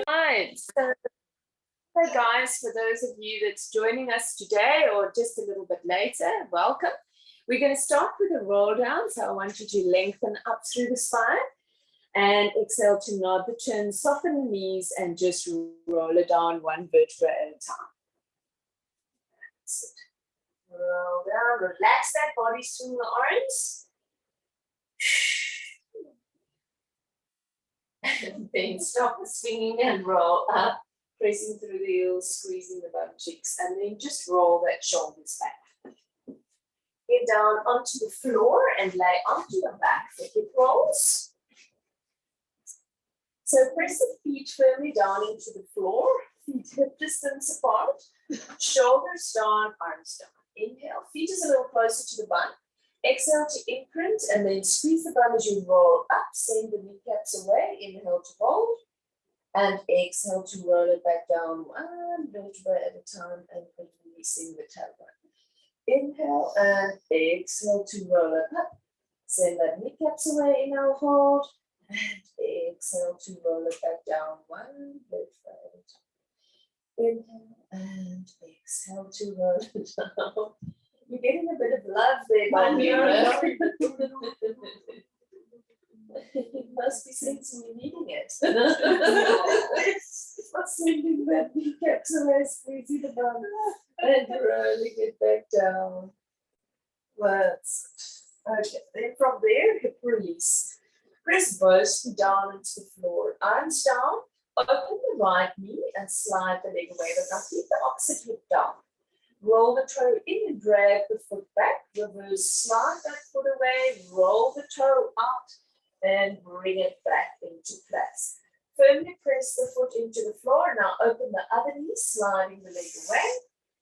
Right. So, hey guys, for those of you that's joining us today or just a little bit later, welcome. We're going to start with a roll down. So I want you to lengthen up through the spine and exhale to nod the chin, soften the knees, and just roll it down one vertebra at a time. That's it. Roll down, relax that body, swing the arms. And then stop the swinging and roll up, pressing through the heels, squeezing the bum cheeks, and then just roll that shoulders back. Get down onto the floor and lay onto your back for hip rolls. So press the feet firmly down into the floor, feet hip distance apart, shoulders down, arms down. Inhale, feet is a little closer to the bum. Exhale to imprint and then squeeze the bum as you roll up, send the kneecaps away. Inhale to hold and exhale to roll it back down one vertebra at a time and releasing the tailbone. Inhale and exhale to roll it up. Send that kneecaps away, inhale, hold, and exhale to roll it back down one vertebra at a time. Inhale and exhale to roll it down. You're getting a bit of love there, by Mira. It must be sensing you needing it. It's sending that kneecaps away, squeezing the bum, and rolling it back down. That's it. Okay, then from there, hip release. Press both feet down into the floor. Arms down, open the right knee and slide the leg away, but now keep the opposite hip down. Roll the toe in and drag the foot back. Reverse, slide that foot away, roll the toe out, and bring it back into place. Firmly press the foot into the floor. Now open the other knee, sliding the leg away,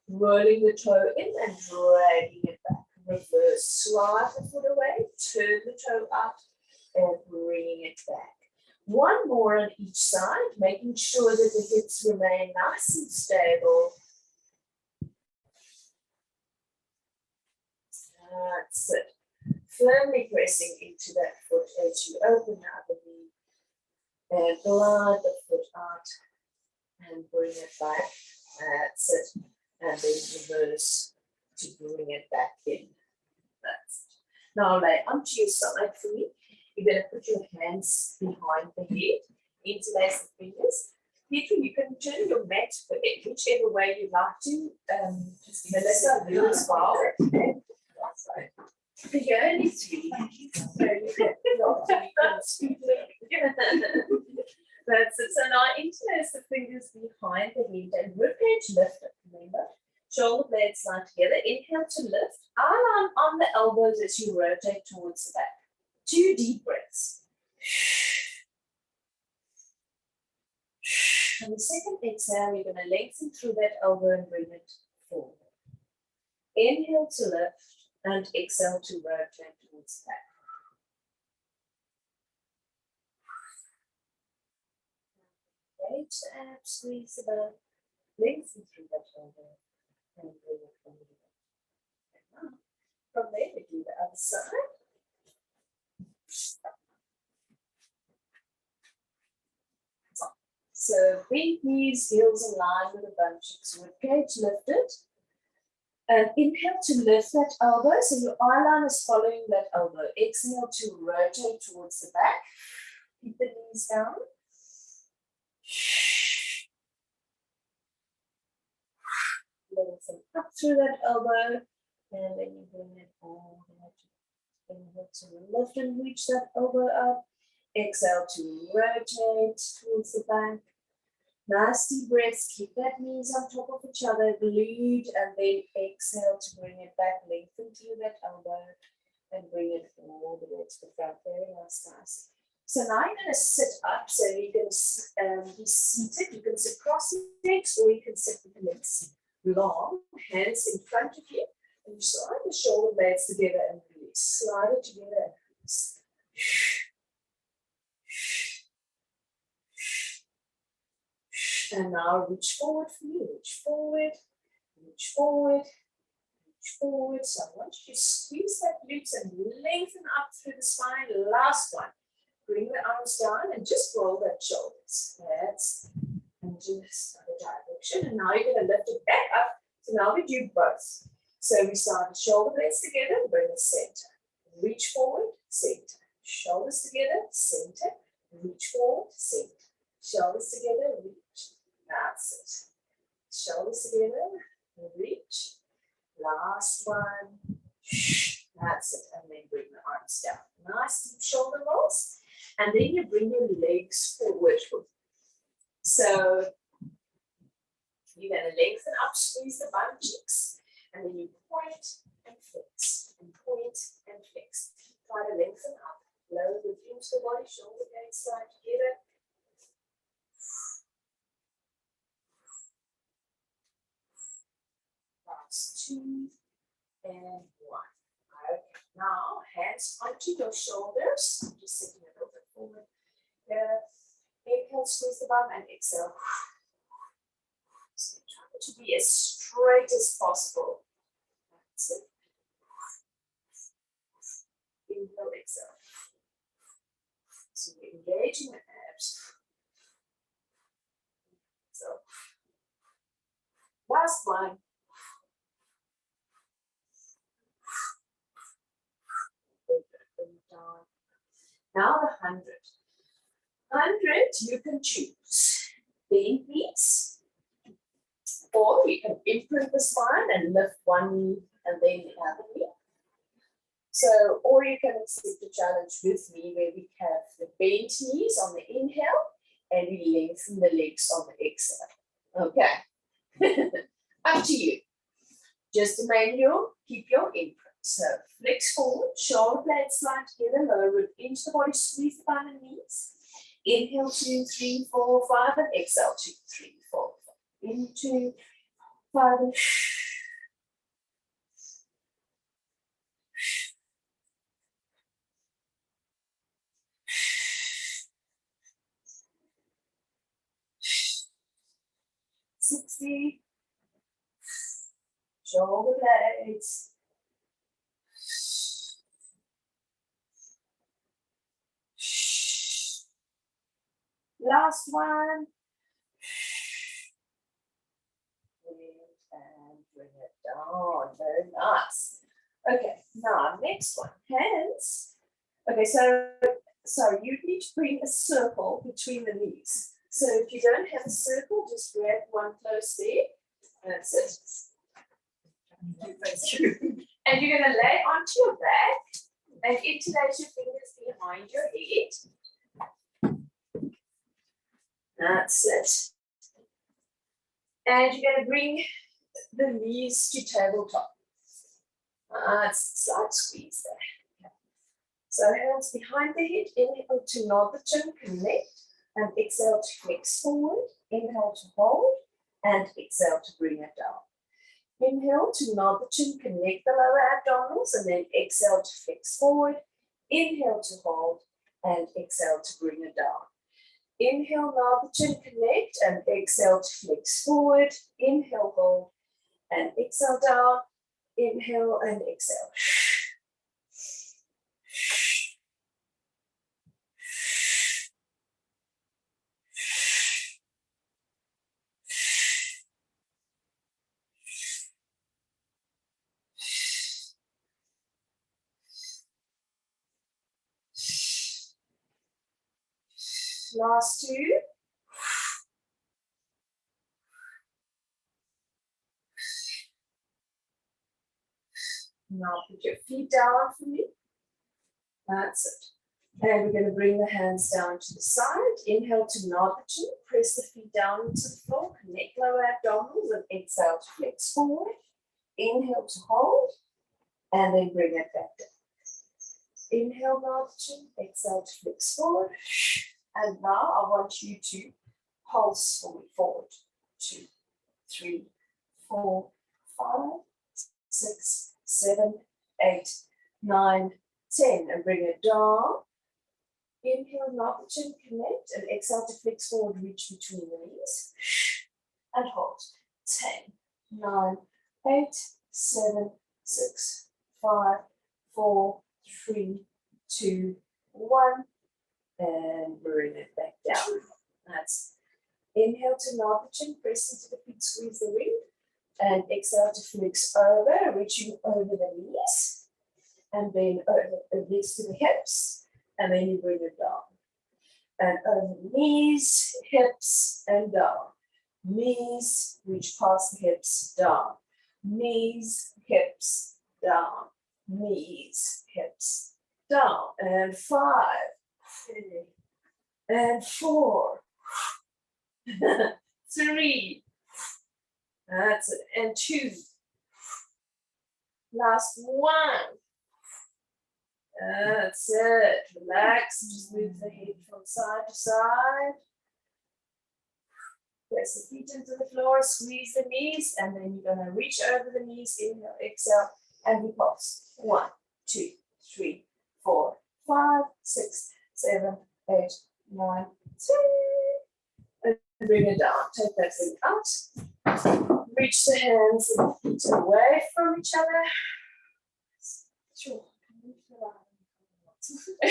rolling the toe in and dragging it back. Reverse, slide the foot away, turn the toe out, and bringing it back. One more on each side, making sure that the hips remain nice and stable. That's it. Firmly pressing into that foot as you open the other knee and glide the foot out and bring it back. That's it. And then reverse to bring it back in. That's it. Now lay onto your side for me. You're going to put your hands behind the head, interlace the fingers. Peter, you can turn your mat whichever way you like to. Melissa, do as well. You're only three. That's it. So now interlace the fingers behind the head and ribcage lift it. Remember, shoulder blades slide together. Inhale to lift. Arm on the elbows as you rotate towards the back. 2 deep breaths. And the second exhale, you're going to lengthen through that elbow and bring it forward. Inhale to lift. And exhale to rotate towards the back. Engage the abs, squeeze the back, lengthen through that elbow, and bring it forward. And now, from there, we do the other side. So, big knees, heels in line with the bum cheeks, ribcage lifted. And inhale to lift that elbow, so your eye line is following that elbow. Exhale to rotate towards the back. Keep the knees down. Lengthen up through that elbow, and then you bring it all the way to inhale to lift and reach that elbow up. Exhale to rotate towards the back. Nice deep breaths, keep that knees on top of each other, glued, and then exhale to bring it back, lengthen through that elbow, and bring it all the way to the front. Very nice, guys. So now you're going to sit up, so you're going to be seated. You can sit cross-legs, or you can sit with the legs long, hands in front of you, and you slide the shoulder blades together and release. Slide it together and release. And now reach forward for you, reach forward, reach forward, reach forward. So I want you to squeeze that glutes and lengthen up through the spine. Last one. bring the arms down and just roll that shoulders. That's, and just other direction. And now you're going to lift it back up. So now we do both. So we start the shoulder blades together, bring the center. Reach forward, center. Shoulders together, center. Reach forward, center. Shoulders together, reach. That's it. Shoulders together, reach. Last one. That's it. And then bring the arms down. Nice deep shoulder rolls. And then you bring your legs forward. So you're going to lengthen up, squeeze the bum cheeks. And then you point and flex. And point and flex. Try to lengthen up. Lower the into the body, shoulder blades slide together. Last 2 and 1. Okay, now hands onto your shoulders. I'm just sitting a little bit forward. Inhale, squeeze the bum, and exhale. So try to be as straight as possible. That's it. Inhale, exhale. So we're engaging the abs. So last one. Now the 100. 100, you can choose bend knees, or you can imprint the spine and lift one knee and then the other knee. So, or you can accept the challenge with me where we have the bent knees on the inhale and we lengthen the legs on the exhale. Okay, up to you. Just to keep your imprint. So flex forward, shoulder blades slide together, lower it into the body, squeeze the bum and knees. Inhale 2, 3, 4, 5, and exhale 2, 3, 4, 5. In 2, 5, and 60. Shoulder blades. Last one. And bring it down. Very nice. Okay, now next one. Hands. Okay, so you need to bring a circle between the knees. So if you don't have a circle, just grab one close there. That's it. And you're going to lay onto your back and interlace your fingers behind your head. That's it. And you're going to bring the knees to tabletop. Side squeeze there. So hands behind the head, inhale to nod the chin, connect, and exhale to flex forward. Inhale to hold, and exhale to bring it down. Inhale to nod the chin, connect the lower abdominals, and then exhale to flex forward. Inhale to hold, and exhale to bring it down. Inhale, nod the chin, connect, and exhale to flex forward. Inhale, hold, and exhale down. Inhale and exhale. Last 2. Now put your feet down for me. That's it. And we're going to bring the hands down to the side. Inhale to nod the chin. Press the feet down into the floor. Connect lower abdominals and exhale to flex forward. Inhale to hold. And then bring it back down. Inhale, nod the chin. Exhale to flex forward. And now I want you to pulse for me forward. 2, 3, 4, 5, 6, 7, 8, 9, 10. And bring it down. Inhale, nod the chin, connect, and exhale to flex forward, reach between the knees. And hold. 10, 9, 8, 7, 6, 5, 4, 3, 2, 1. and bring it back down. That's inhale to nod the chin, press into the feet, squeeze the ring, and exhale to flex over, reaching over the knees, and then over the knees to the hips, and then you bring it down. And over the knees, hips, and down. Knees, reach past the hips, down. Knees, hips, down. Knees, hips, down. And 5, 3, and 4, 3, that's it, and 2, last 1, that's it, relax, just move the head from side to side, press the feet into the floor, squeeze the knees, and then you're going to reach over the knees, inhale, exhale, and we pulse. 1, 2, 3, 4, 5, 6, 7, 8, 9, 10. And bring it down. Take that thing out. Reach the hands and feet away from each other. Sure. I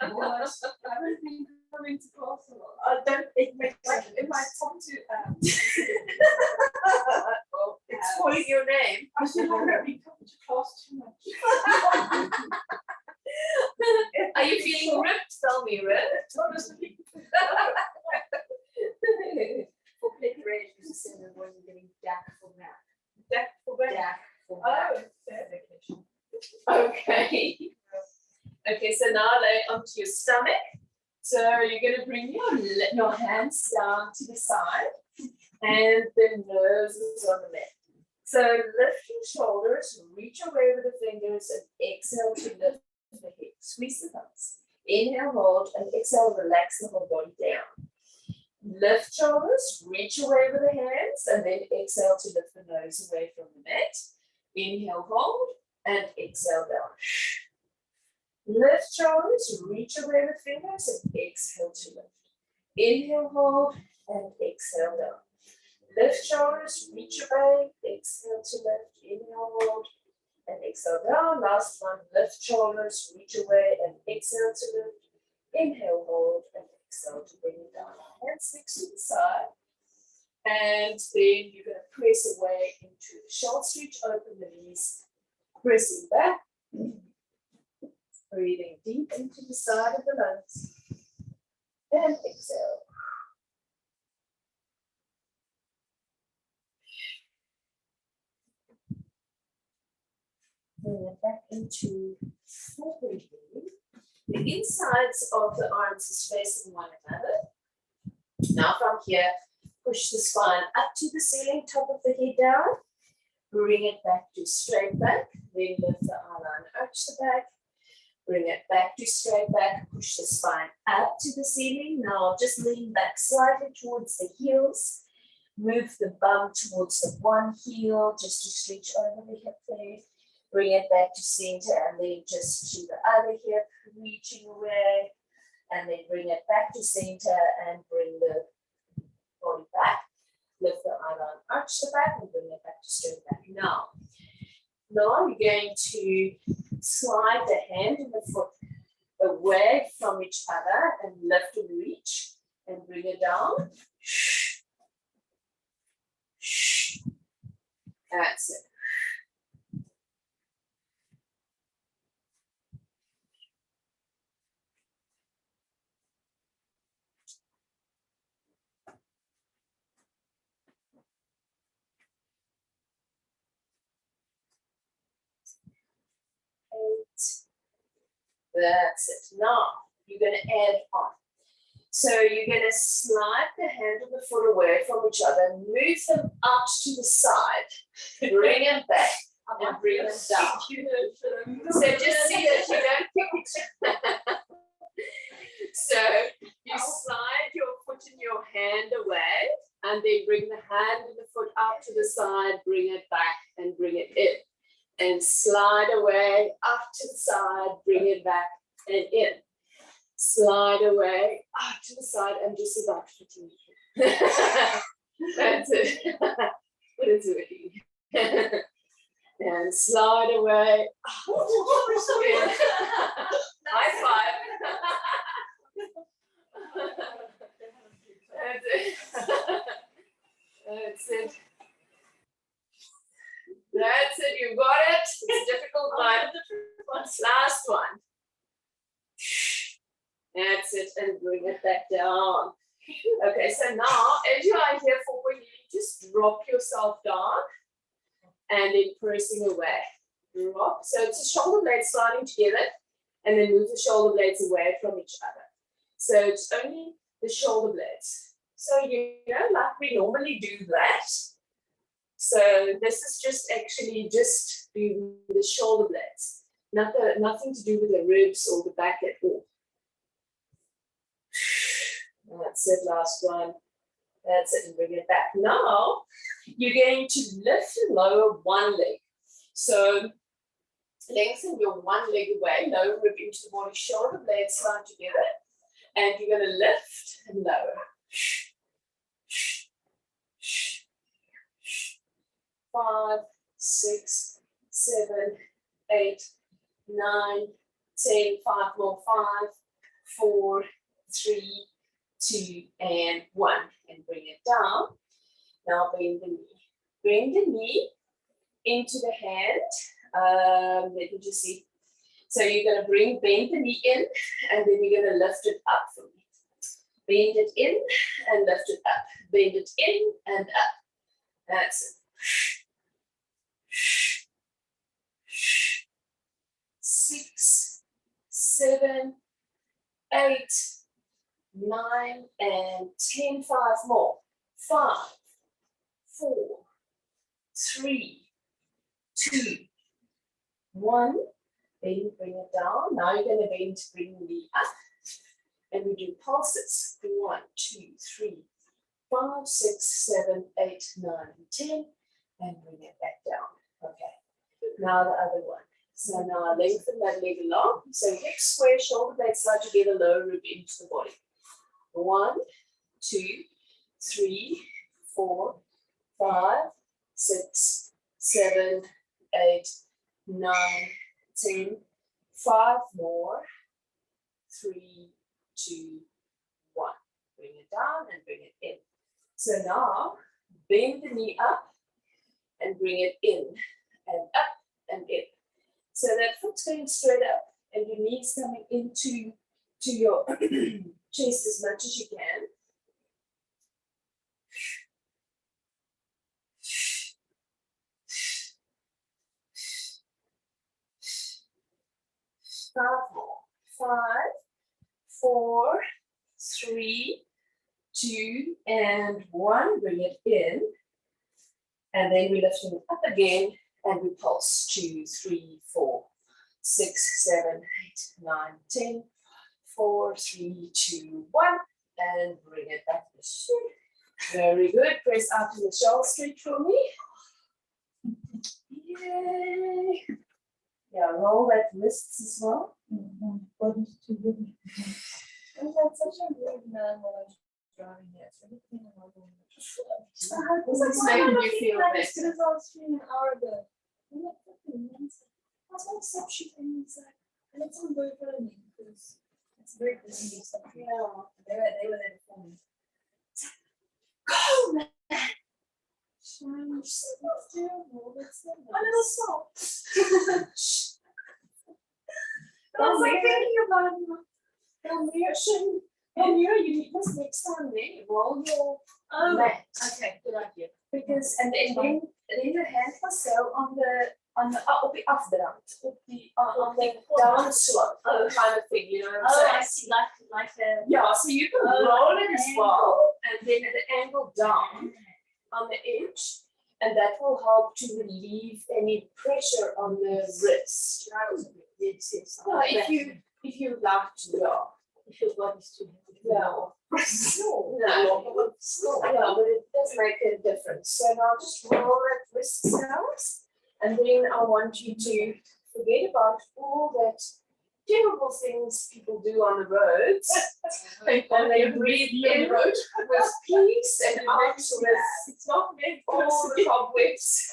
haven't been coming to class a lot. Don't it makes Like in my top two well, it's calling your name. I feel like I've been coming to class too much. Are you feeling ripped? Tell me, ripped. Honestly. For preparation, you said that when you're getting DAC for math. Deck for back. DAC for math. Oh, okay. Okay, so now lay onto your stomach. So you're going to bring your hands down to the side and the nose is on the mat. So lift your shoulders, reach away with the fingers and exhale to lift the head. Squeeze the thumbs. Inhale, hold, and exhale, relax the whole body down. Lift shoulders, reach away with the hands, and then exhale to lift the nose away from the mat. Inhale, hold, and exhale down. Lift shoulders, reach away with fingers, and exhale to lift. Inhale, hold, and exhale down. Lift shoulders, reach away, exhale to lift. Inhale, hold, and exhale down. Last one, lift shoulders, reach away, and exhale to lift. Inhale, hold, and exhale to bring it down. Hands next to the side. And then you're going to press away into the shoulder stretch, open the knees, pressing back. Breathing deep into the side of the lungs. And exhale. Bring it back into full breathing. The insides of the arms is facing one another. Now from here, push the spine up to the ceiling, top of the head down. Bring it back to straight back. Then lift the eye-line, arch the back. Bring it back to straight back. Push the spine up to the ceiling. Now just lean back slightly towards the heels. Move the bum towards the one heel just to stretch over the hip there. Bring it back to center and then just to the other hip, reaching away. And then bring it back to center and bring the body back. Lift the eye-line, arch the back and bring it back to straight back. Now you're going to slide the hand and the foot away from each other and lift and reach and bring it down. That's it. That's it. Now you're going to add on. So you're going to slide the hand and the foot away from each other, move them out to the side, bring them back, and bring them down. So just see that you don't kick each other. So you slide your foot and your hand away, and then bring the hand and the foot out to the side, bring it back, and bring it in. And slide away, up to the side, bring it back and in. Slide away, up to the side, and just about fitting it. That's it. What is it? And slide away. High five. Last one. That's it, and bring it back down. Okay, so now as you are here for when you just drop yourself down and then pressing away. Drop. So it's a shoulder blades sliding together and then move the shoulder blades away from each other. So it's only the shoulder blades. So you know, like we normally do that. So this is just actually just do the shoulder blades. Nothing to do with the ribs or the back at all. That's it, last one. That's it, and bring it back. Now, you're going to lift and lower one leg. So, lengthen your one leg away, lower rib into the body, shoulder blades slide together, and you're going to lift and lower. 5, 6, 7, 8, 9, 10, 5 more, 5, 4, 3, 2, and 1, and bring it down. Now bend the knee. Bring the knee into the hand. Let me just see. So you're going to bend the knee in, and then you're going to lift it up for me. Bend it in and lift it up. Bend it in and up. That's it. 6, 7, 8, 9, and 10. 5 more. 5, 4, 3, 2, 1. Then bring it down. Now you're going to bend to bring the knee up. And we do pulses. 1, 2, 3, 5, 6, 7, 8, 9, 10. And bring it back down. Okay. Now the other one. So now lengthen that leg along. So hips square, shoulder blades slide together, lower rib into the body. 1, 2, 3, 4, 5, 6, 7, 8, 9, 10. 5 more. 3, 2, 1. Bring it down and bring it in. So now bend the knee up and bring it in and up and in. So that foot's going straight up and your knees coming into your chest as much as you can. Five more. 5, 4, 3, 2, and 1. Bring it in. And then we lift it up again and we pulse. 2, 3, 4, 6, 7, 8, 9, 10. 4, 3, 2, 1. And bring it back to the shin. Very good. Press out to the shoulder straight for me. Yay. Yeah, roll that wrists as well. Body's too big. I had such a weird man when I was driving here. So everything I was doing. What's making you feel this? Because I was feeling an hour ago. I'm like, fucking mental. I was like, stop shooting inside. And it's on very funny because it's very busy stuff. Yeah. They were there before me. Go, man! That's terrible. That's so nice. I never saw. I was like thinking about it. And you need this next time then roll your mat. Okay, good idea. Because and then your hand must go on the op die afdrand, on the down slope kind of thing, you know what I'm saying? I see, like a yeah. So you can roll it as well, and then at the angle down on the edge, and that will help to relieve any pressure on the wrist. Yes. No, if you like to, yeah. If your body's too heavy. Yeah. No, but it does make a difference. So now just roll that wrist down, and then I want you to forget about all that terrible things people do on the roads, and they breathe in with peace and out with all the cobwebs.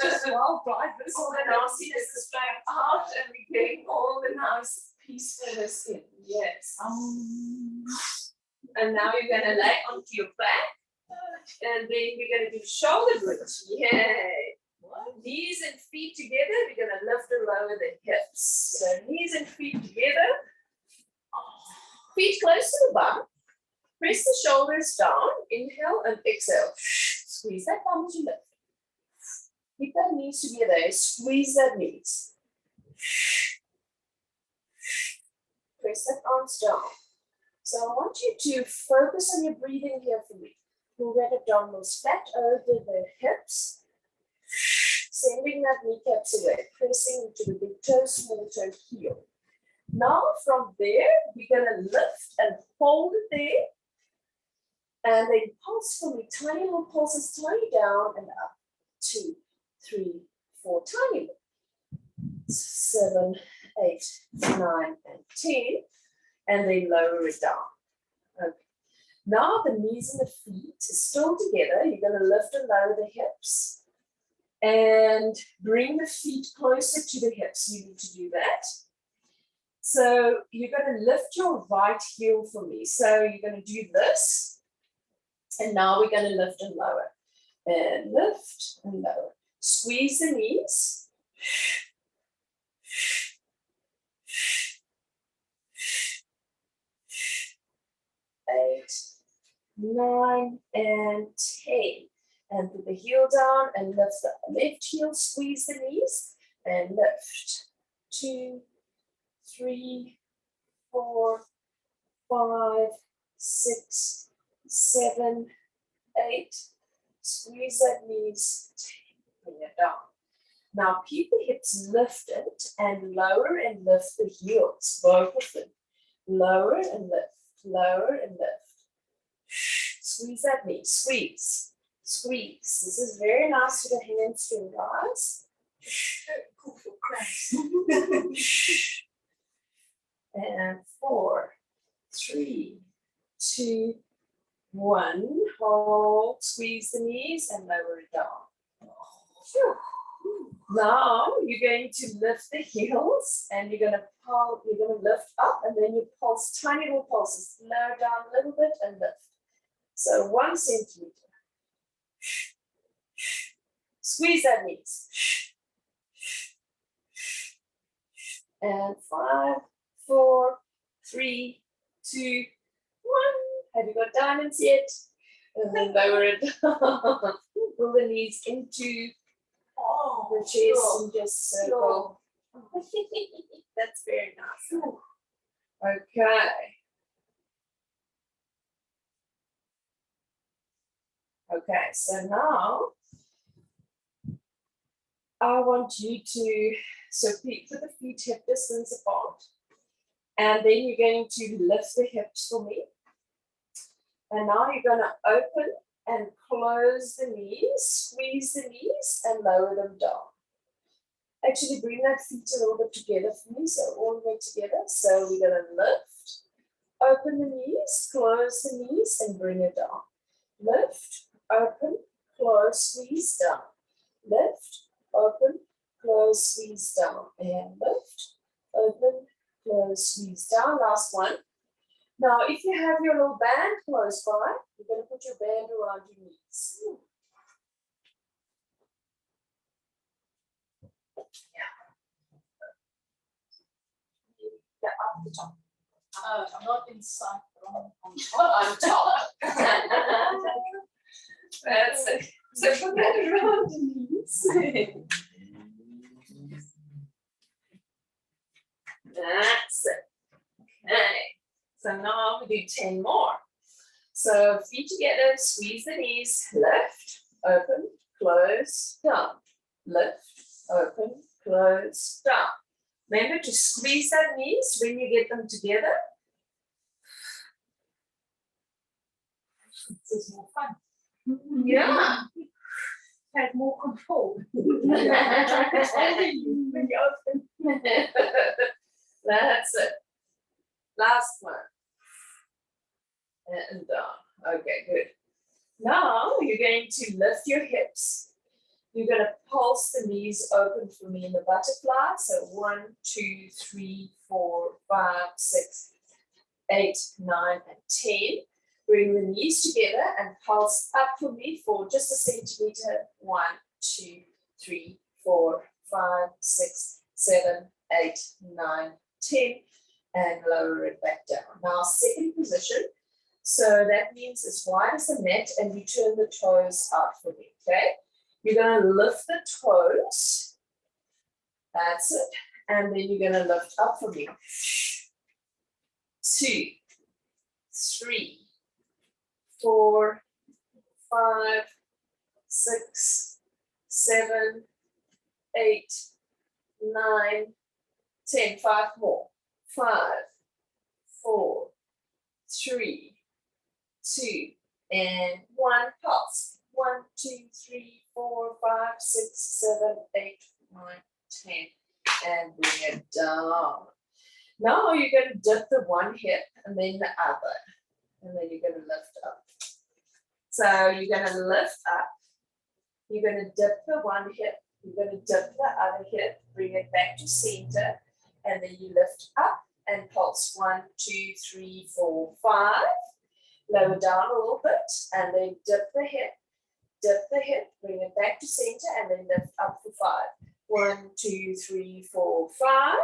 Just wild drivers. All the nastiness is back out, and we getting all the nice peacefulness in. Yes. And now you're going to lay onto your back, and then we're going to do shoulder bridge. Yay. knees and feet together, we're going to lift and lower the hips. So knees and feet together. Feet close to the bum. Press the shoulders down. Inhale and exhale. Squeeze that bum as you lift. Keep that knees together. Squeeze that knees. Press that arms down. So I want you to focus on your breathing here for me. Pull that abdominals flat over the hips. Sending that kneecaps away. Pressing into the big toe, small toe, heel. Now from there, we're going to lift and hold it there. And then pulse for me. Tiny little pulses, tiny down and up. 2, 3, 4, tiny. 7, 8, 9, and 10. And then lower it down. Okay. Now the knees and the feet are still together. You're going to lift and lower the hips. And bring the feet closer to the hips. You need to do that. So you're going to lift your right heel for me. So you're going to do this. And now we're going to lift and lower. And lift and lower. Squeeze the knees. 8, 9, and 10. And put the heel down and lift the left heel, squeeze the knees, and lift. 2, 3, 4, 5, 6, 7, 8. Squeeze that knees, bring it down. Now keep the hips lifted and lift the heels, both of them. Lower and lift, lower and lift. Squeeze that knee, squeeze, squeeze. This is very nice for the hamstring, guys. Cool for cramps. And 4, 3, 2, 1. Hold, squeeze the knees and lower it down. Now you're going to lift the heels and you're going to lift up and then you pulse, tiny little pulses, lower down a little bit and lift. So 1 centimeter. Squeeze that knees. And 5, 4, 3, 2, 1. Have you got diamonds yet? And then lower it down. Pull the knees into the chest and just circle. That's very nice. Okay. Okay, so now I want you to, put the feet hip distance apart. And then you're going to lift the hips for me. And now you're going to open and close the knees, squeeze the knees and lower them down. Actually bring that feet a little bit together for me, so all the way together. So we're going to lift, open the knees, close the knees and bring it down. Lift, open, close, squeeze down. Lift, open, close, squeeze down. And lift, open, close, squeeze down. Last one. Now, if you have your little band close by, you're going to put your band around your knees. Yeah, up the top. Not inside, but on On top. That's it. So put that around the knees. That's it. Okay. So now we do 10 more. So feet together, squeeze the knees, lift, open, close, down. Lift, open, close, down. Remember to squeeze that knees when you get them together. This is more fun. Yeah. Had more control. When you open. That's it. Last one. And down. Okay, good. Now you're going to lift your hips. You're going to pulse the knees open for me in the butterfly. So 1, 2, 3, 4, 5, 6, 8, 9, and 10. Bring the knees together and pulse up for me for just a centimeter. 1, 2, 3, 4, 5, 6, 7, 8, 9, 10, and lower it back down. Now, second position. So that means as wide as the net, and you turn the toes out for me, okay? You're going to lift the toes. That's it. And then you're going to lift up for me. 2, 3, 4, 5, 6, 7, 8, 9, 10. 5 more. 5, 4, 3, 2, and 1. Pulse. 1, 2, 3, 4, 5, 6, 7, 8, 9, 10. And bring it down. Now you're going to dip the one hip and then the other. And then you're going to lift up. So you're going to lift up. You're going to dip the one hip. You're going to dip the other hip. Bring it back to center. And then you lift up and pulse. 1, 2, 3, 4, 5. Lower down a little bit. And then dip the hip. Dip the hip. Bring it back to center. And then lift up for 5. 1, 2, 3, 4, 5.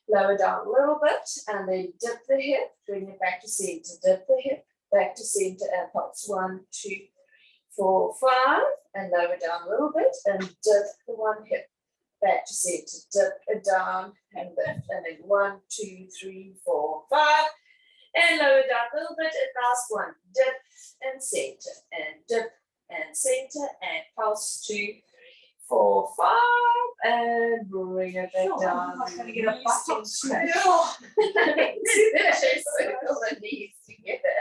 Lower down a little bit, and then dip the hip, bring it back to center. Dip the hip, back to center, and pulse. 1, 2, 3, 4, 5. And lower down a little bit, and dip the one hip, back to center. Dip it down, and lift. And then 1, 2, 3, 4, 5. And lower down a little bit, and last one. Dip and center, and dip and center, and pulse. 2, 3, 4, 5, and bring it back down. I'm not going to get a butt stretch. Circle the knees together.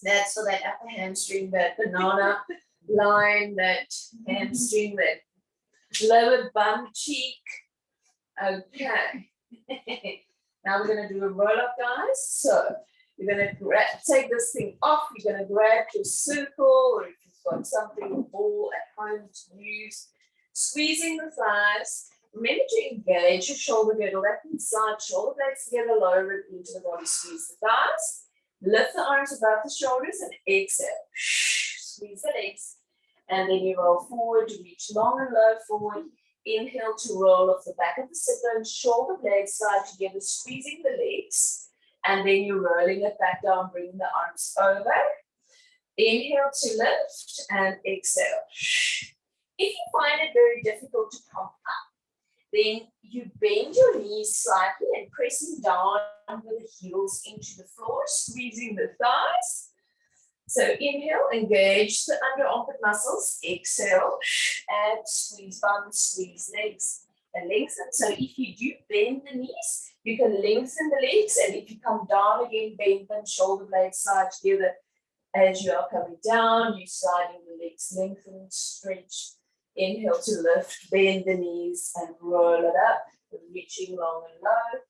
That's for that upper hamstring, that banana line, that hamstring, that lower bum cheek. Okay. Now we're going to do a roll up, guys. So you're going to take this thing off. You're going to grab your circle, or if you've got something, a ball at home to use. Squeezing the thighs. Remember to engage your shoulder girdle. That means slide shoulder blades together, lower it into the body. Squeeze the thighs. Lift the arms above the shoulders and exhale. Squeeze the legs. And then you roll forward, reach long and low forward. Inhale to roll off the back of the sit bone, shoulder blades slide together, squeezing the legs. And then you're rolling it back down, bringing the arms over. Inhale to lift and exhale. If you find it very difficult to come up, then you bend your knees slightly and pressing down with the heels into the floor, squeezing the thighs. So inhale, engage the under armpit muscles. Exhale, and squeeze bums, squeeze legs, and lengthen. So if you do bend the knees, you can lengthen the legs, and if you come down again, bend them, shoulder blades slide together. As you are coming down, you're sliding the legs, lengthen, stretch. Inhale to lift, bend the knees, and roll it up, reaching long and low.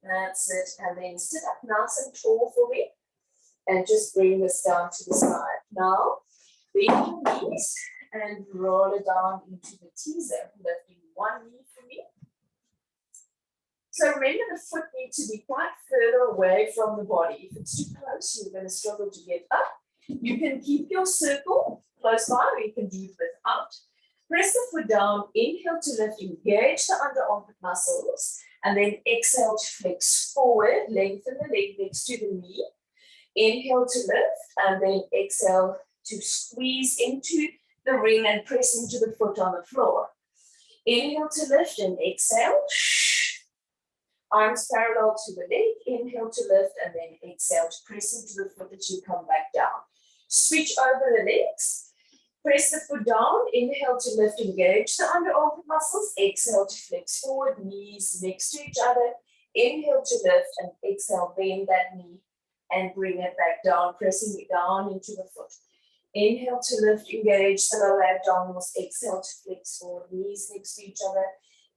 That's it. And then sit up nice and tall for me. And just bring this down to the side. Now, bend your knees and roll it down into the teaser. Lifting one knee for me. So remember, the foot needs to be quite further away from the body. If it's too close, you're going to struggle to get up. You can keep your circle close by, or you can do it without. Press the foot down, inhale to lift, engage the under armpit muscles, and then exhale to flex forward, lengthen the leg next to the knee. Inhale to lift, and then exhale to squeeze into the ring and press into the foot on the floor. Inhale to lift and exhale. Arms parallel to the leg. Inhale to lift, and then exhale to press into the foot as you come back down. Switch over the legs. Press the foot down. Inhale to lift, engage the under armpit muscles. Exhale to flex forward, knees next to each other. Inhale to lift, and exhale, bend that knee. And bring it back down, pressing it down into the foot. Inhale to lift, engage the lower abdominals. Exhale to flex forward, knees next to each other.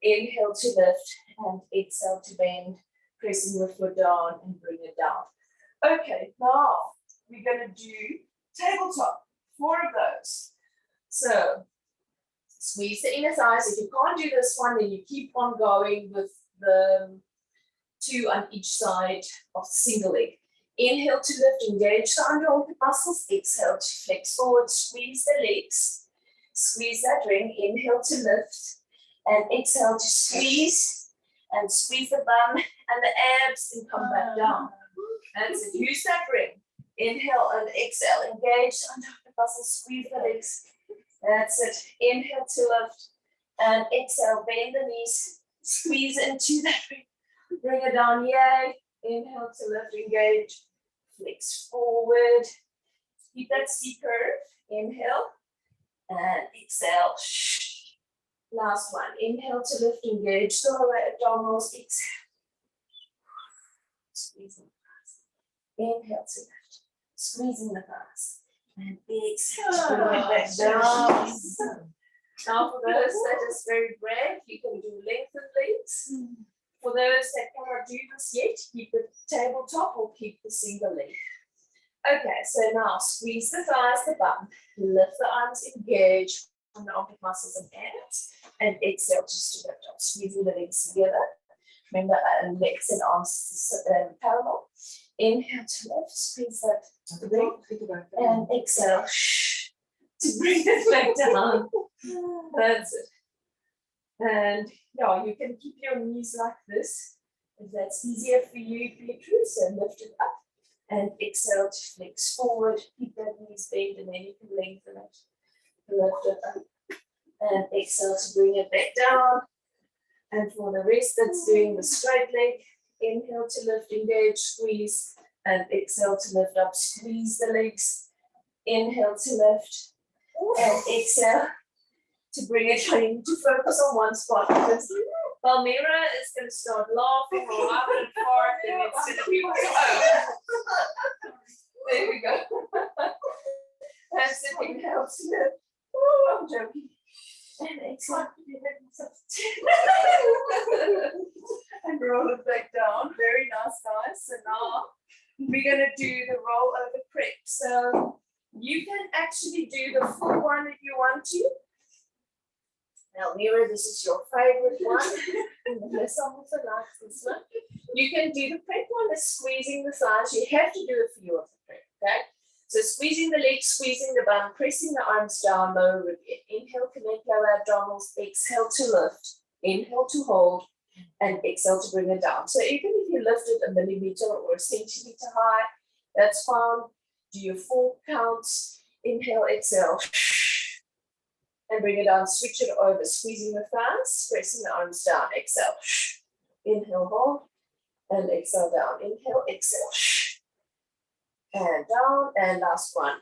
Inhale to lift and exhale to bend, pressing the foot down and bring it down. Okay, now we're going to do tabletop, 4 of those. So squeeze the inner thighs. If you can't do this one, then you keep on going with the 2 on each side of the single leg. Inhale to lift, engage the under armpit muscles. Exhale to flex forward, squeeze the legs. Squeeze that ring. Inhale to lift. And exhale to squeeze. And squeeze the bum and the abs and come back down. That's it. Use that ring. Inhale and exhale. Engage under the muscles. Squeeze the legs. That's it. Inhale to lift. And exhale. Bend the knees. Squeeze into that ring. Bring it down. Yay. Inhale to lift. Engage. Flex forward. Keep that C curve. Inhale. And exhale. Last one. Inhale to lift. Engage the lower abdominals. Exhale. Squeezing the thighs. Inhale to lift. Squeezing the thighs. And exhale to bring it back down. Now for those that is very brave, you can do lengthened legs. For those that cannot do this yet, keep the tabletop or keep the single leg. Okay, so now squeeze the thighs, the bum, lift the arms, engage on the armpit muscles and abs, and exhale just to lift up, squeezing the legs together. Remember, legs and arms parallel. Inhale to lift, squeeze that ring, and exhale to bring it back down. That's it. And yeah, you can keep your knees like this if that's easier for you, Beatrice. So lift it up and exhale to flex forward. Keep that knees bent and then you can lengthen it. Lift it up and exhale to bring it back down. And for the rest that's doing the straight leg, inhale to lift, engage, squeeze, and exhale to lift up, squeeze the legs. Inhale to lift and exhale to bring it in, to focus on one spot, because Palmyra is going to start laughing or laughing and fart, and it's going to be there we go. That's it. Inhale to lift. Oh, I'm joking. And exhale. And roll it back down. Very nice, guys. So now we're going to do the roll over prep. So you can actually do the full one if you want to. Now, Mira, this is your favorite one. Unless I also like this one. You can do the prep one is squeezing the thighs. You have to do a few of the prep, okay? So squeezing the legs, squeezing the bum, pressing the arms down, lower again. Inhale, connect lower abdominals. Exhale to lift. Inhale to hold. And exhale to bring it down. So even if you lift it a millimeter or a centimeter high, that's fine. Do your 4 counts. Inhale, exhale. And bring it down. Switch it over. Squeezing the thighs, pressing the arms down. Exhale. Inhale, hold. And exhale down. Inhale, exhale. And down. And last one.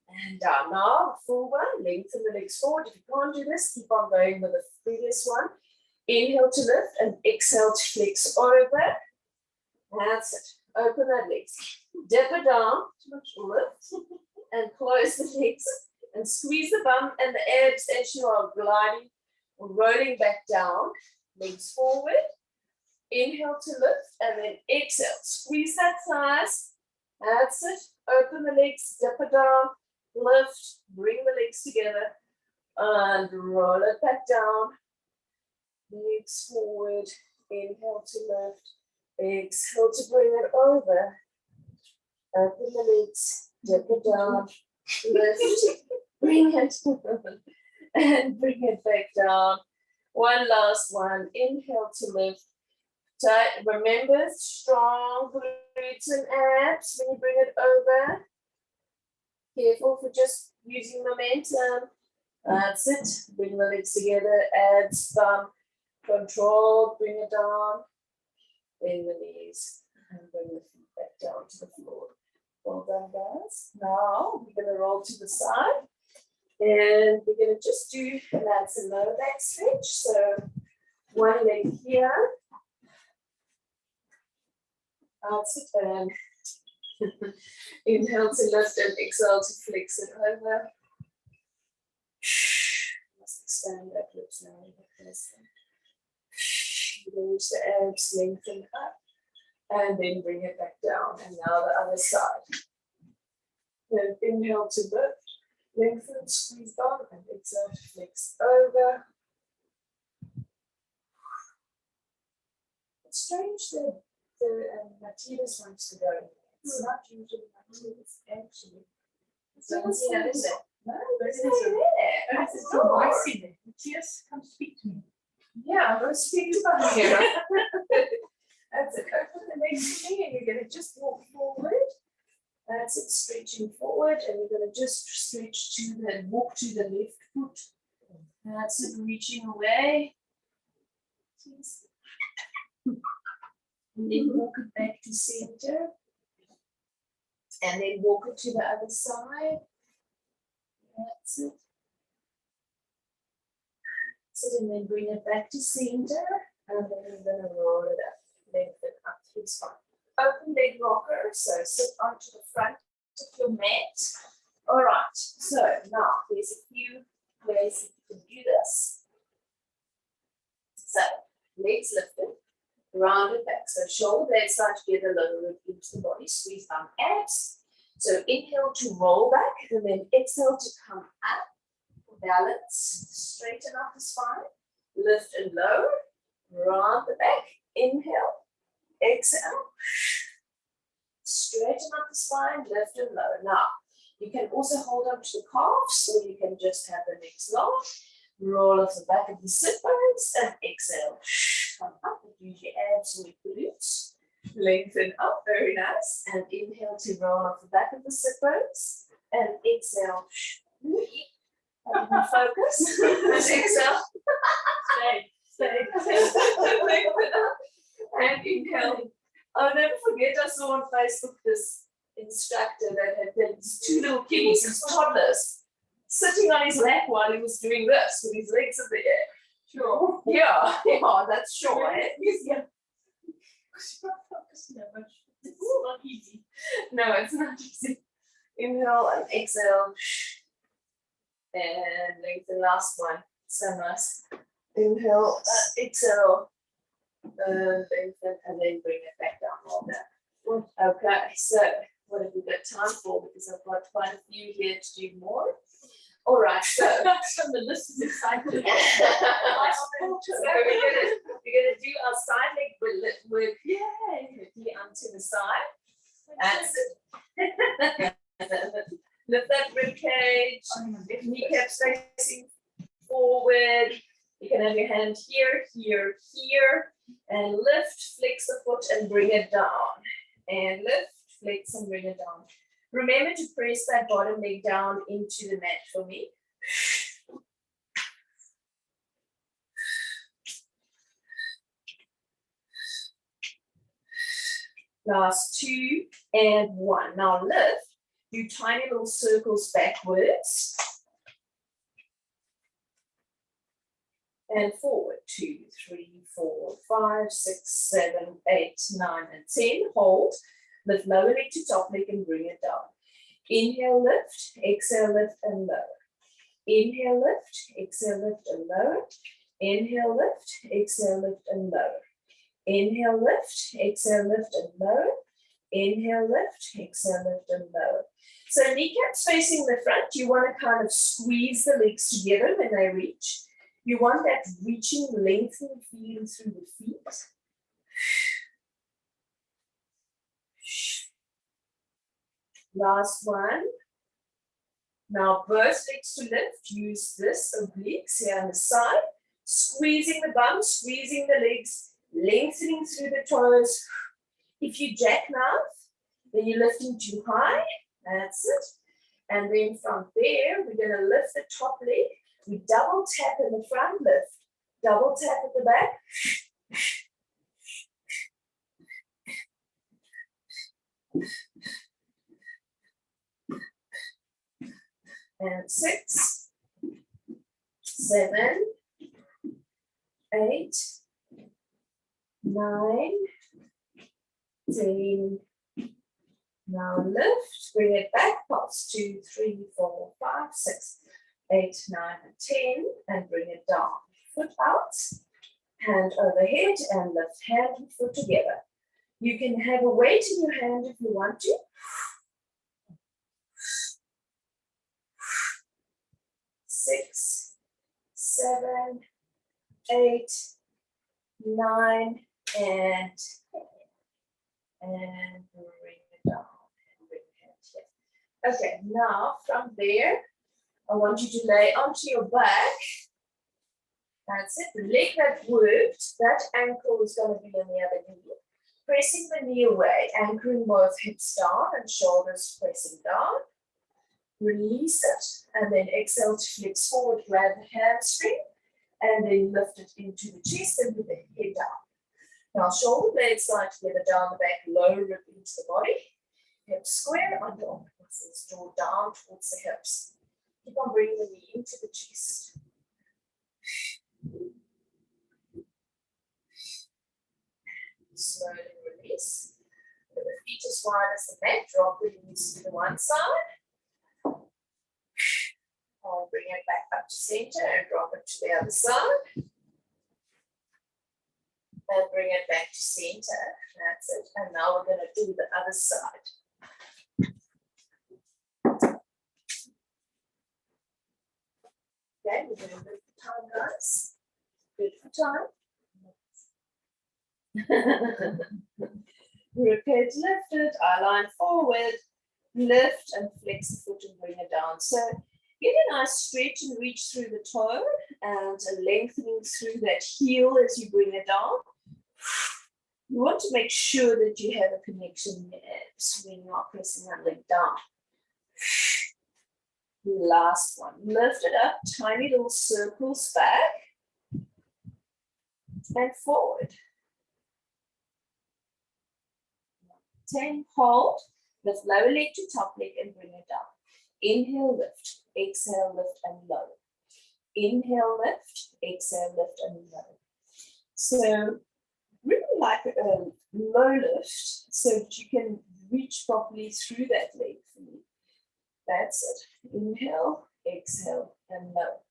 And down. Now, full one. Lengthen the legs forward. If you can't do this, keep on going with the previous one. Inhale to lift and exhale to flex over. That's it. Open that legs. Dip it down. Lift. And close the legs. And squeeze the bum and the abs as you are gliding or rolling back down. Legs forward. Inhale to lift and then exhale. Squeeze that thighs. That's it. Open the legs. Dip it down. Lift. Bring the legs together. And roll it back down. Legs forward. Inhale to lift. Exhale to bring it over. Open the legs. Dip it down. Lift. Bring it and bring it back down. One last one. Inhale to lift. Remember, strong glutes and abs when you bring it over. Careful for just using momentum. That's it. Bring the legs together. Abs, bum, control. Bring it down. Bend the knees and bring the feet back down to the floor. Well done, guys. Now we're going to roll to the side. And we're going to just do lats and lower back stretch. So one leg here. That's it. And inhale to lift and exhale to flex it over. Must expand that lips now. Reach the abs, lengthen up. And then bring it back down. And now the other side. Then inhale to lift. Lengthen, squeeze down, and exhale to flex over. It's strange that the Matilda's wants to go. It's not usually Matilda's, actually. It's fancy, is it? No, There's there's a- no there. And it's your voice in it. Matthias, come speak to me. Yeah, I'm going to speak about here. That's it. Open the legs to me, and you're going to just walk forward. That's it, stretching forward, and you're going to just stretch to the walk to the left foot. That's it, reaching away. And then walk it back to center. And then walk it to the other side. That's it. So then bring it back to center. And then you're going to roll it up. Lengthen up through spine. Open leg rocker. So sit onto the front of your mat. All right. So now there's a few ways you can do this. So legs lifted. Rounded back. So shoulder blades slide together, lower it into the body, squeeze down abs. So inhale to roll back, and then exhale to come up. Balance, straighten up the spine, lift and lower, round the back, inhale, exhale, straighten up the spine, lift and lower. Now, you can also hold on to the calves, or you can just have the legs long. Roll off the back of the sit bones and exhale. Come up and use your abs or your glutes. Lengthen up, very nice. And inhale to roll off the back of the sit bones. And exhale. Focus. And exhale. Stay. Lengthen up. And inhale. I'll never forget, I saw on Facebook this instructor that had these two little kitties, his toddlers, sitting on his lap while he was doing this with his legs in the air. Sure. Yeah, that's sure, eh? Yeah. Because you're not focusing that much. It's not easy. No, it's not easy. Inhale and exhale. And lengthen, last one. So nice. Inhale, exhale. Lengthen, and then bring it back down all that. Okay, so what have we got time for? Because I've got quite a few here to do more. All right, so The list is exciting. so we're gonna do our side leg work. Yay! The arm to the side. That's it. Lift that rib cage. If kneecaps facing forward, you can have your hand here, here, here, and lift, flex the foot, and bring it down. And lift, flex, and bring it down. Remember to press that bottom leg down into the mat for me. Last 2 and 1. Now lift. Do tiny little circles backwards. And forward. 2, 3, 4, 5, 6, 7, 8, 9, and 10. Hold. Lift lower leg to top leg and bring it down. Inhale, lift, exhale, lift, and lower. Inhale, lift, exhale, lift, and lower. Inhale, lift, exhale, lift, and lower. Inhale, lift, exhale, lift, and lower. Inhale, lift, exhale, lift, and lower. So kneecaps facing the front, you want to kind of squeeze the legs together when they reach. You want that reaching, lengthening feeling through the feet. Last one. Now both legs to lift. Use this obliques here on the side. Squeezing the bum, squeezing the legs, lengthening through the toes. If you jackknife, then you're lifting too high. That's it. And then from there, we're going to lift the top leg. We double tap in the front, lift. Double tap at the back. And 6, 7, 8, 9, 10. Now lift, bring it back, pulse 2, 3, 4, 5, 6, 8, 9, and 10, and bring it down. Foot out, hand overhead, and lift hand and foot together. You can have a weight in your hand if you want to. 6, 7, 8, 9, and 10. And bring it down. And bring it here. Okay, now from there, I want you to lay onto your back. That's it. The leg that worked, that ankle is going to be on the other knee. Pressing the knee away, anchoring both hips down and shoulders pressing down. Release it, and then exhale to flex forward, grab the hamstring, and then lift it into the chest and put the head down. Now shoulder blades slide together down the back, low rib into the body. Hips square, under armpit muscles draw down towards the hips. Keep on bringing the knee into the chest. Slowly release. With the feet as wide as the mat, drop the knees to the one side. I'll bring it back up to center and drop it to the other side. And bring it back to center. That's it. And now we're going to do the other side. Okay, we're doing good for time, guys. Good for time. Repeat, lift it, eye line forward, lift and flex the foot and bring it down. So get a nice stretch and reach through the toe and a lengthening through that heel as you bring it down. You want to make sure that you have a connection in your abs when you are pressing that leg down. Last one, lift it up, tiny little circles back and forward. 10, hold, lift lower leg to top leg and bring it down. Inhale, lift, exhale, lift and low. Inhale, lift, exhale, lift and low. So really like a low lift so that you can reach properly through that leg for me. That's it. Inhale, exhale and low.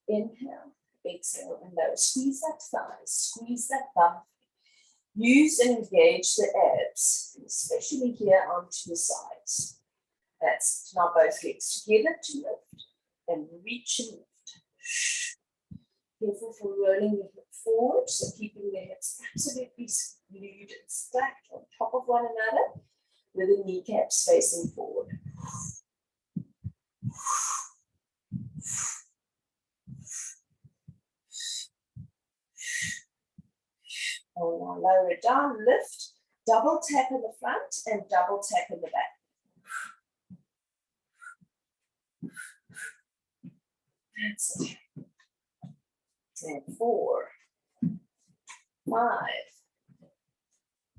Inhale, exhale and low. Squeeze that thigh, squeeze that bum. Use and engage the abs, especially here onto the sides. That's it. Now both legs together to lift and reach and lift. Careful for rolling the hip forward, so keeping the hips absolutely glued and stacked on top of one another with the kneecaps facing forward. Oh, now lower it down, lift, double tap in the front and double tap in the back. That's it. And 4, 5,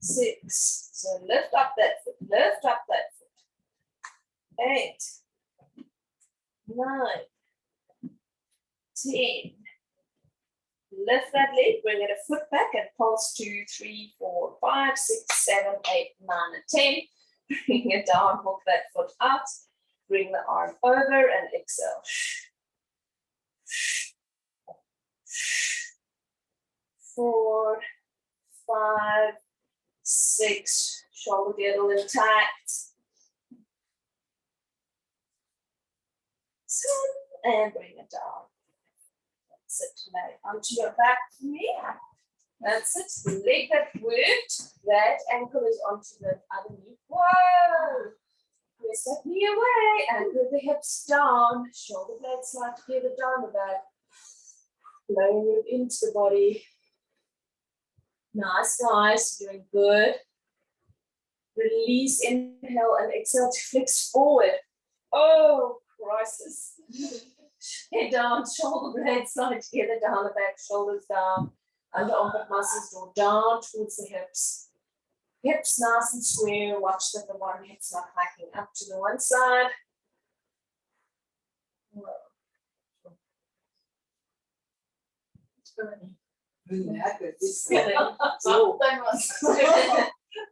6. So lift up that foot, lift up that foot. 8, 9, 10. Lift that leg, bring it a foot back and pulse 2, 3, 4, 5, 6, 7, 8, 9, and 10. Bring it down, hook that foot out. Bring the arm over and exhale. 4, 5, 6. Shoulder girdle intact. 10, and bring it down. Sit tonight onto your back for me. That's it. The leg that worked, that ankle is onto the other knee. Whoa! Press that knee away, anchor the hips down, shoulder blades slide together down the back. Blowing it into the body. Nice, nice, doing good. Release, inhale and exhale to flex forward. Oh, crisis. Head down, shoulder blades slide together down the back, shoulders down, under armpit muscles draw down towards the hips. Hips nice and square, watch that the one hip's not hiking up to the one side.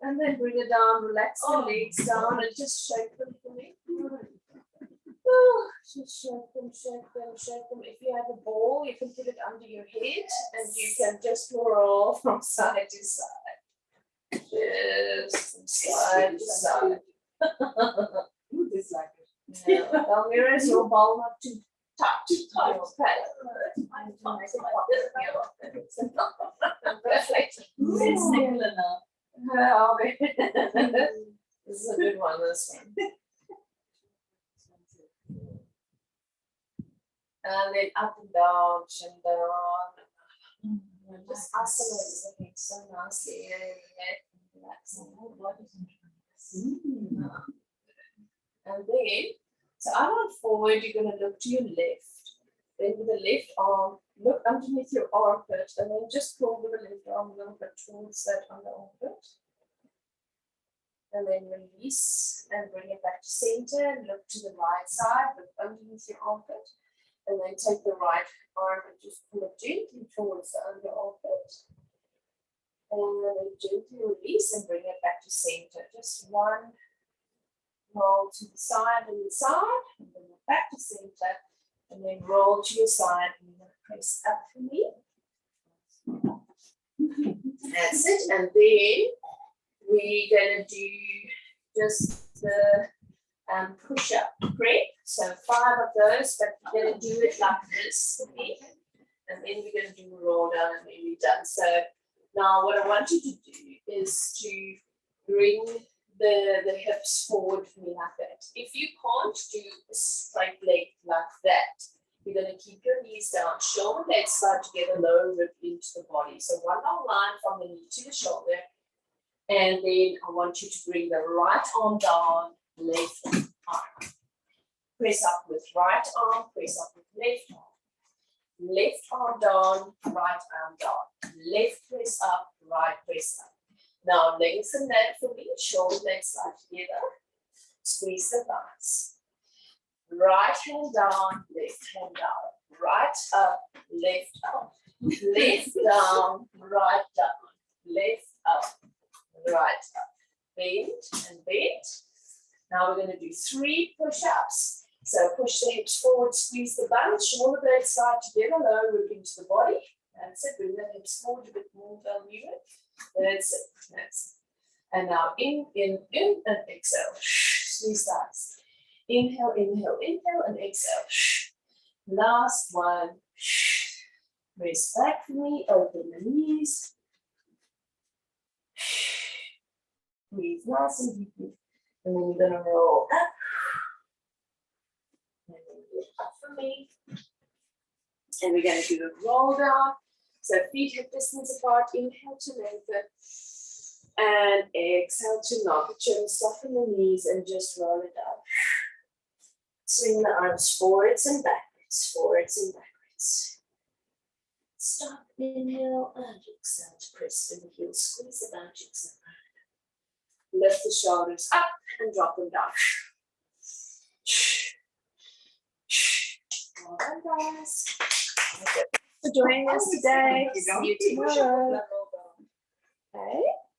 And then bring it down, relax the legs down and just shake them for me. Oh, just shake them, shake them, shake them. If you have a ball, you can put it under your head and you can just roll from side to side. Just from side to side. Who dislike it? Yeah. Elmira, is your ball not too tight? Too tight. It's similar now. This is a good one, this one. And then up and down, chin down. And just isolate the head so nicely. Relaxing the whole body. And then, so arm on forward, you're going to look to your left. Then with the left arm, look underneath your armpit and then just pull with the left arm a little bit towards that under armpit. And then release and bring it back to center and look to the right side, look underneath your armpit. And then take the right arm and just pull it gently towards the under armpit. And then gently release and bring it back to center. Just one roll to the side and bring it back to center. And then roll to your side and press up for me. That's it. And then we're going to do just the push-up prep. So 5 of those, but we're going to do it like this. Okay? And then we're going to do a roll down and then we're done. So now what I want you to do is to bring the hips forward for me like that. If you can't do a straight leg like that, you're going to keep your knees down, shoulder blades slide together, lower rib into the body. So one long line from the knee to the shoulder. And then I want you to bring the right arm down, left arm. Press up with right arm, press up with left arm. Left arm down, right arm down. Left press up, right press up. Now lengthen that for me, shoulder blades slide together. Squeeze the thighs. Right hand down, left hand down. Right up, left up. Left down, right down. Left up, right up. Bend and bend. Now we're going to do 3 push-ups. So push the hips forward, squeeze the bum, shoulder blades slide together, lower rib into the body. That's it. Bring the hips forward a bit more, don't move it. That's it. That's it. And now in, and exhale. Squeeze thighs. Inhale, inhale, inhale, and exhale. Last one. Press back for me. Open the knees. Breathe nice and deeply. And then you're going to roll up. And then get up for me. And we're going to do a roll down. So feet hip distance apart. Inhale to lengthen. And exhale to knock the chin. Soften the knees and just roll it down. Swing the arms forwards and backwards. Forwards and backwards. Stop. Inhale and exhale to press through the heels. Squeeze the bum cheeks up. Lift the shoulders up and drop them down. Well done, guys. Thank you for joining us today. See you tomorrow. Okay.